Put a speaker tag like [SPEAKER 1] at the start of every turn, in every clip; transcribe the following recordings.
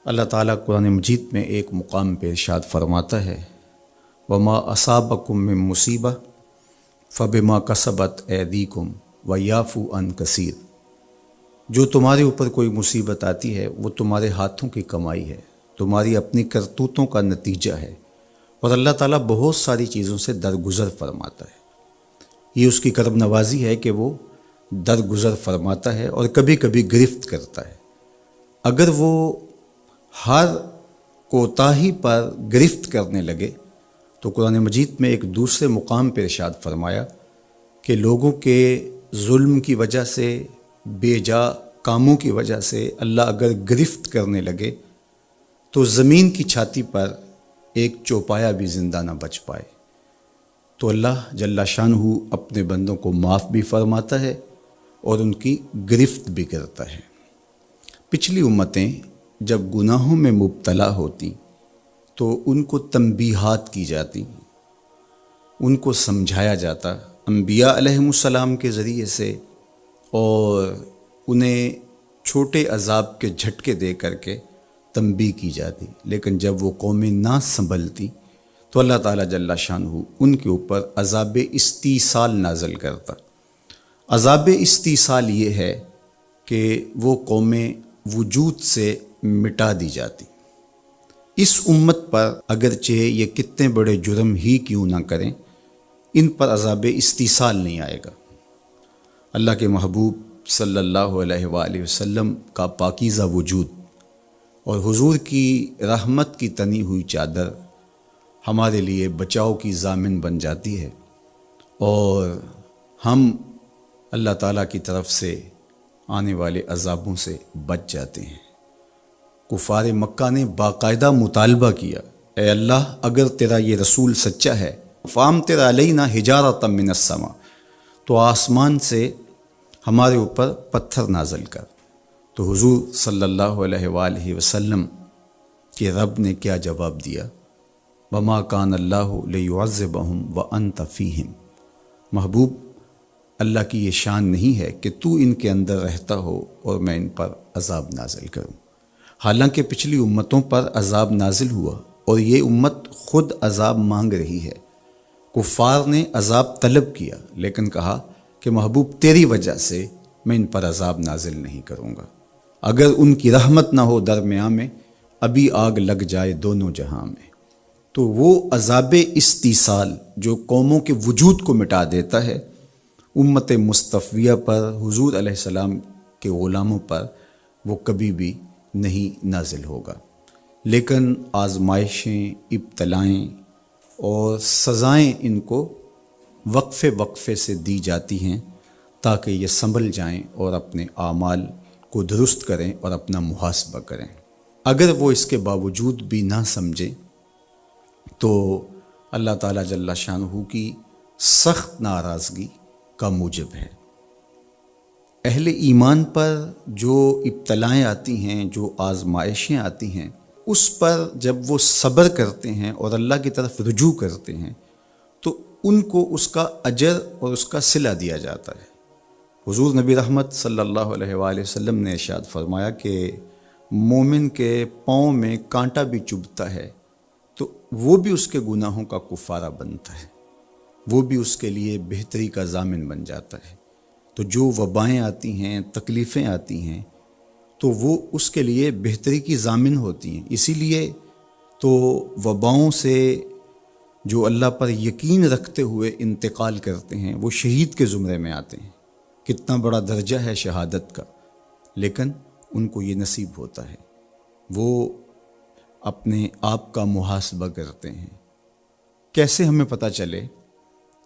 [SPEAKER 1] اللہ تعالیٰ قرآن مجید میں ایک مقام پہ ارشاد فرماتا ہے وما اصابکم من مصیبہ فبما کسبت ایدیکم ویعفو عن کثیر، جو تمہارے اوپر کوئی مصیبت آتی ہے وہ تمہارے ہاتھوں کی کمائی ہے، تمہاری اپنی کرتوتوں کا نتیجہ ہے، اور اللہ تعالیٰ بہت ساری چیزوں سے درگزر فرماتا ہے۔ یہ اس کی کرم نوازی ہے کہ وہ درگزر فرماتا ہے اور کبھی کبھی گرفت کرتا ہے۔ اگر وہ ہر کوتاہی پر گرفت کرنے لگے تو قرآن مجید میں ایک دوسرے مقام پہ ارشاد فرمایا کہ لوگوں کے ظلم کی وجہ سے، بے جا کاموں کی وجہ سے اللہ اگر گرفت کرنے لگے تو زمین کی چھاتی پر ایک چوپایا بھی زندہ نہ بچ پائے۔ تو اللہ جل شانہ اپنے بندوں کو معاف بھی فرماتا ہے اور ان کی گرفت بھی کرتا ہے۔ پچھلی امتیں جب گناہوں میں مبتلا ہوتی تو ان کو تنبیہات کی جاتی، ان کو سمجھایا جاتا انبیاء علیہم السلام کے ذریعے سے، اور انہیں چھوٹے عذاب کے جھٹکے دے کر کے تنبیہ کی جاتی۔ لیکن جب وہ قومیں نہ سنبھلتی تو اللہ تعالیٰ جل شانہ ان کے اوپر عذاب استیصال نازل کرتا۔ عذاب استیصال یہ ہے کہ وہ قومیں وجود سے مٹا دی جاتی۔ اس امت پر اگرچہ یہ کتنے بڑے جرم ہی کیوں نہ کریں، ان پر عذاب استیصال نہیں آئے گا۔ اللہ کے محبوب صلی اللہ علیہ وآلہ وسلم کا پاکیزہ وجود اور حضور کی رحمت کی تنی ہوئی چادر ہمارے لیے بچاؤ کی ضامن بن جاتی ہے، اور ہم اللہ تعالیٰ کی طرف سے آنے والے عذابوں سے بچ جاتے ہیں۔ کفار مکہ نے باقاعدہ مطالبہ کیا، اے اللہ اگر تیرا یہ رسول سچا ہے فامطر علینا حجارۃ من السماء، تو آسمان سے ہمارے اوپر پتھر نازل کر۔ تو حضور صلی اللہ علیہ وآلہ وسلم کے رب نے کیا جواب دیا؟ وما کان اللہ لیعذبہم وانت فیہم، محبوب اللہ کی یہ شان نہیں ہے کہ تو ان کے اندر رہتا ہو اور میں ان پر عذاب نازل کروں۔ حالانکہ پچھلی امتوں پر عذاب نازل ہوا اور یہ امت خود عذاب مانگ رہی ہے۔ کفار نے عذاب طلب کیا لیکن کہا کہ محبوب تیری وجہ سے میں ان پر عذاب نازل نہیں کروں گا، اگر ان کی رحمت نہ ہو درمیان میں ابھی آگ لگ جائے دونوں جہاں میں۔ تو وہ عذاب استیصال جو قوموں کے وجود کو مٹا دیتا ہے، امت مصطفیہ پر، حضور علیہ السلام کے غلاموں پر وہ کبھی بھی نہیں نازل ہوگا۔ لیکن آزمائشیں، ابتلائیں اور سزائیں ان کو وقفے وقفے سے دی جاتی ہیں تاکہ یہ سنبھل جائیں اور اپنے اعمال کو درست کریں اور اپنا محاسبہ کریں۔ اگر وہ اس کے باوجود بھی نہ سمجھیں تو اللہ تعالیٰ جل شانہ کی سخت ناراضگی کا موجب ہے۔ اہل ایمان پر جو ابتلائیں آتی ہیں، جو آزمائشیں آتی ہیں، اس پر جب وہ صبر کرتے ہیں اور اللہ کی طرف رجوع کرتے ہیں تو ان کو اس کا اجر اور اس کا صلہ دیا جاتا ہے۔ حضور نبی رحمت صلی اللہ علیہ وآلہ وسلم نے ارشاد فرمایا کہ مومن کے پاؤں میں کانٹا بھی چبھتا ہے تو وہ بھی اس کے گناہوں کا کفارہ بنتا ہے، وہ بھی اس کے لیے بہتری کا ضامن بن جاتا ہے۔ تو جو وبائیں آتی ہیں، تکلیفیں آتی ہیں، تو وہ اس کے لیے بہتری کی ضامن ہوتی ہیں۔ اسی لیے تو وباؤں سے جو اللہ پر یقین رکھتے ہوئے انتقال کرتے ہیں وہ شہید کے زمرے میں آتے ہیں۔ کتنا بڑا درجہ ہے شہادت کا، لیکن ان کو یہ نصیب ہوتا ہے۔ وہ اپنے آپ کا محاسبہ کرتے ہیں۔ کیسے ہمیں پتہ چلے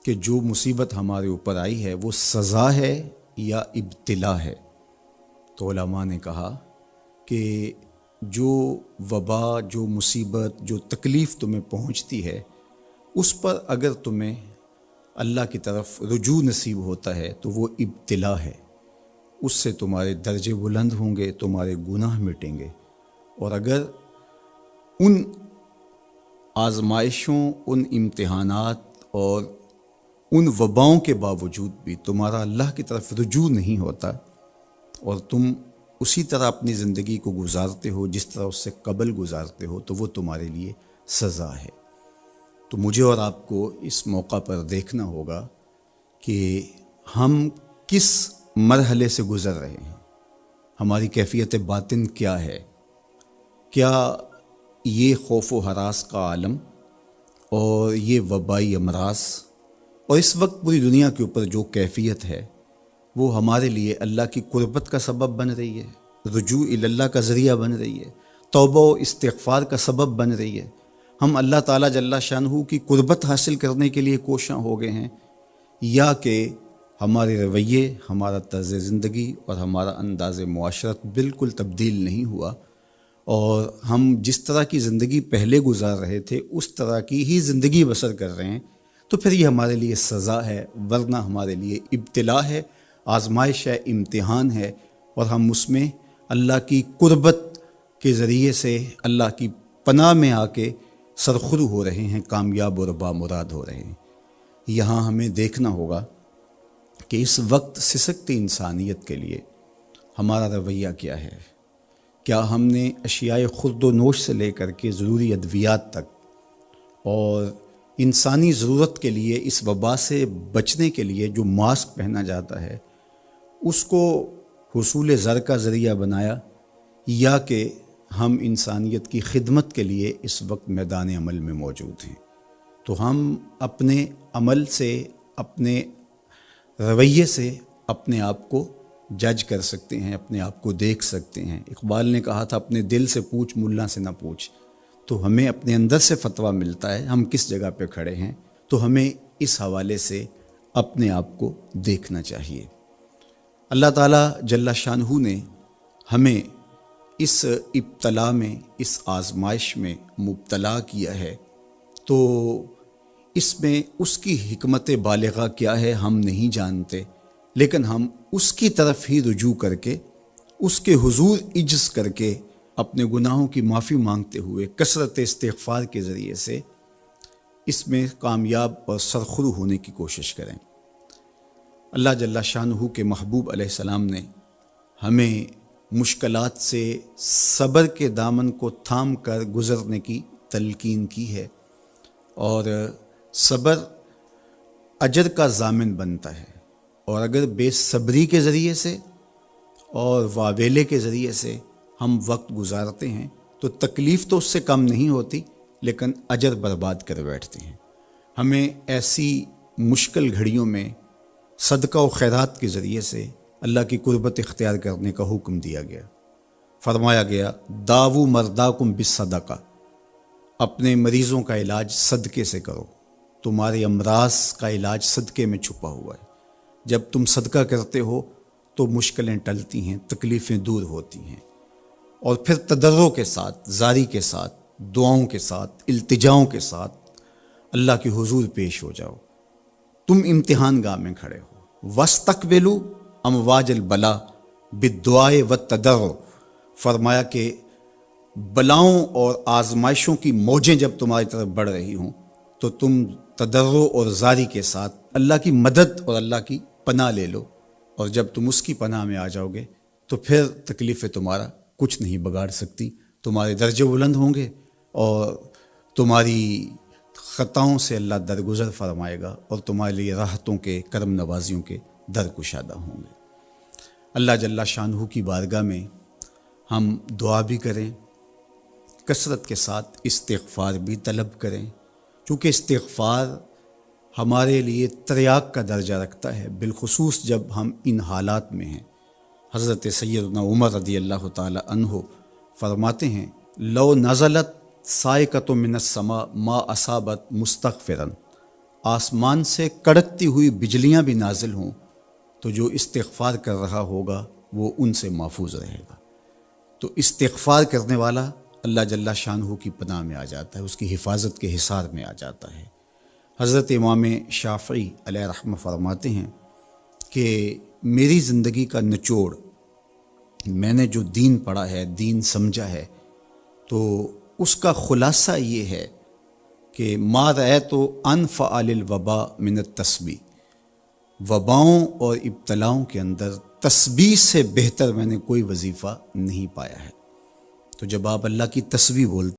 [SPEAKER 1] کہ جو مصیبت ہمارے اوپر آئی ہے وہ سزا ہے یا ابتلا ہے؟ تو علماء نے کہا کہ جو وبا، جو مصیبت، جو تکلیف تمہیں پہنچتی ہے اس پر اگر تمہیں اللہ کی طرف رجوع نصیب ہوتا ہے تو وہ ابتلا ہے، اس سے تمہارے درجے بلند ہوں گے، تمہارے گناہ مٹیں گے۔ اور اگر ان آزمائشوں، ان امتحانات اور ان وباؤں کے باوجود بھی تمہارا اللہ کی طرف رجوع نہیں ہوتا اور تم اسی طرح اپنی زندگی کو گزارتے ہو جس طرح اس سے قبل گزارتے ہو تو وہ تمہارے لیے سزا ہے۔ تو مجھے اور آپ کو اس موقع پر دیکھنا ہوگا کہ ہم کس مرحلے سے گزر رہے ہیں، ہماری کیفیت باطن کیا ہے۔ کیا یہ خوف و ہراس کا عالم اور یہ وبائی امراض اور اس وقت پوری دنیا کے اوپر جو کیفیت ہے وہ ہمارے لیے اللہ کی قربت کا سبب بن رہی ہے، رجوع اللہ کا ذریعہ بن رہی ہے، توبہ و استغفار کا سبب بن رہی ہے؟ ہم اللہ تعالیٰ جل شانہ کی قربت حاصل کرنے کے لیے کوشاں ہو گئے ہیں، یا کہ ہمارے رویے، ہمارا طرز زندگی اور ہمارا انداز معاشرت بالکل تبدیل نہیں ہوا، اور ہم جس طرح کی زندگی پہلے گزار رہے تھے اس طرح کی ہی زندگی بسر کر رہے ہیں؟ تو پھر یہ ہمارے لیے سزا ہے، ورنہ ہمارے لیے ابتلا ہے، آزمائش ہے، امتحان ہے، اور ہم اس میں اللہ کی قربت کے ذریعے سے اللہ کی پناہ میں آ کے سرخرو ہو رہے ہیں، کامیاب اور بامراد ہو رہے ہیں۔ یہاں ہمیں دیکھنا ہوگا کہ اس وقت سسکتی انسانیت کے لیے ہمارا رویہ کیا ہے۔ کیا ہم نے اشیاء خورد و نوش سے لے کر کے ضروری ادویات تک اور انسانی ضرورت کے لیے اس وبا سے بچنے کے لیے جو ماسک پہنا جاتا ہے اس کو حصول زر کا ذریعہ بنایا، یا کہ ہم انسانیت کی خدمت کے لیے اس وقت میدان عمل میں موجود ہیں؟ تو ہم اپنے عمل سے، اپنے رویے سے اپنے آپ کو جج کر سکتے ہیں، اپنے آپ کو دیکھ سکتے ہیں۔ اقبال نے کہا تھا اپنے دل سے پوچھ، ملا سے نہ پوچھ۔ تو ہمیں اپنے اندر سے فتویٰ ملتا ہے ہم کس جگہ پہ کھڑے ہیں، تو ہمیں اس حوالے سے اپنے آپ کو دیکھنا چاہیے۔ اللہ تعالیٰ جل شانہ نے ہمیں اس ابتلا میں، اس آزمائش میں مبتلا کیا ہے، تو اس میں اس کی حکمت بالغہ کیا ہے ہم نہیں جانتے، لیکن ہم اس کی طرف ہی رجوع کر کے، اس کے حضور عجز کر کے، اپنے گناہوں کی معافی مانگتے ہوئے کثرت استغفار کے ذریعے سے اس میں کامیاب اور سرخرو ہونے کی کوشش کریں۔ اللہ جل شانہ کے محبوب علیہ السلام نے ہمیں مشکلات سے صبر کے دامن کو تھام کر گزرنے کی تلقین کی ہے، اور صبر اجر کا ضامن بنتا ہے، اور اگر بے صبری کے ذریعے سے اور واویلے کے ذریعے سے ہم وقت گزارتے ہیں تو تکلیف تو اس سے کم نہیں ہوتی، لیکن اجر برباد کر بیٹھتے ہیں۔ ہمیں ایسی مشکل گھڑیوں میں صدقہ و خیرات کے ذریعے سے اللہ کی قربت اختیار کرنے کا حکم دیا گیا۔ فرمایا گیا داو مرداکم بالصدقہ، اپنے مریضوں کا علاج صدقے سے کرو، تمہارے امراض کا علاج صدقے میں چھپا ہوا ہے۔ جب تم صدقہ کرتے ہو تو مشکلیں ٹلتی ہیں، تکلیفیں دور ہوتی ہیں، اور پھر تضرع کے ساتھ، زاری کے ساتھ، دعاؤں کے ساتھ، التجاؤں کے ساتھ اللہ کے حضور پیش ہو جاؤ۔ تم امتحان گاہ میں کھڑے ہو، وَاسْتَقْبِلُوا امواج البلا بالدعاء والتضرع، فرمایا کہ بلاؤں اور آزمائشوں کی موجیں جب تمہاری طرف بڑھ رہی ہوں تو تم تضرع اور زاری کے ساتھ اللہ کی مدد اور اللہ کی پناہ لے لو، اور جب تم اس کی پناہ میں آ جاؤ گے تو پھر تکلیفیں تمہارا کچھ نہیں بگاڑ سکتی، تمہارے درجے بلند ہوں گے، اور تمہاری خطاؤں سے اللہ درگزر فرمائے گا، اور تمہارے لیے راحتوں کے، کرم نوازیوں کے در کشادہ ہوں گے۔ اللہ جل شانہ کی بارگاہ میں ہم دعا بھی کریں، کثرت کے ساتھ استغفار بھی طلب کریں، چونکہ استغفار ہمارے لیے تریاق کا درجہ رکھتا ہے، بالخصوص جب ہم ان حالات میں ہیں۔ حضرت سیدنا عمر رضی اللہ تعالی عنہ فرماتے ہیں لو نزلت صاعقۃ من السماء ما اصابت مستغفرا، آسمان سے کڑکتی ہوئی بجلیاں بھی نازل ہوں تو جو استغفار کر رہا ہوگا وہ ان سے محفوظ رہے گا۔ تو استغفار کرنے والا اللہ جل شانہ کی پناہ میں آ جاتا ہے، اس کی حفاظت کے حصار میں آ جاتا ہے۔ حضرت امام شافعی علیہ رحمہ فرماتے ہیں کہ میری زندگی کا نچوڑ، میں نے جو دین پڑھا ہے، دین سمجھا ہے، تو اس کا خلاصہ یہ ہے کہ ما رأیت انفع للوباء من التسبیح، وباؤں اور ابتلاؤں کے اندر تسبیح سے بہتر میں نے کوئی وظیفہ نہیں پایا ہے۔ تو جب آپ اللہ کی تسبیح بولتے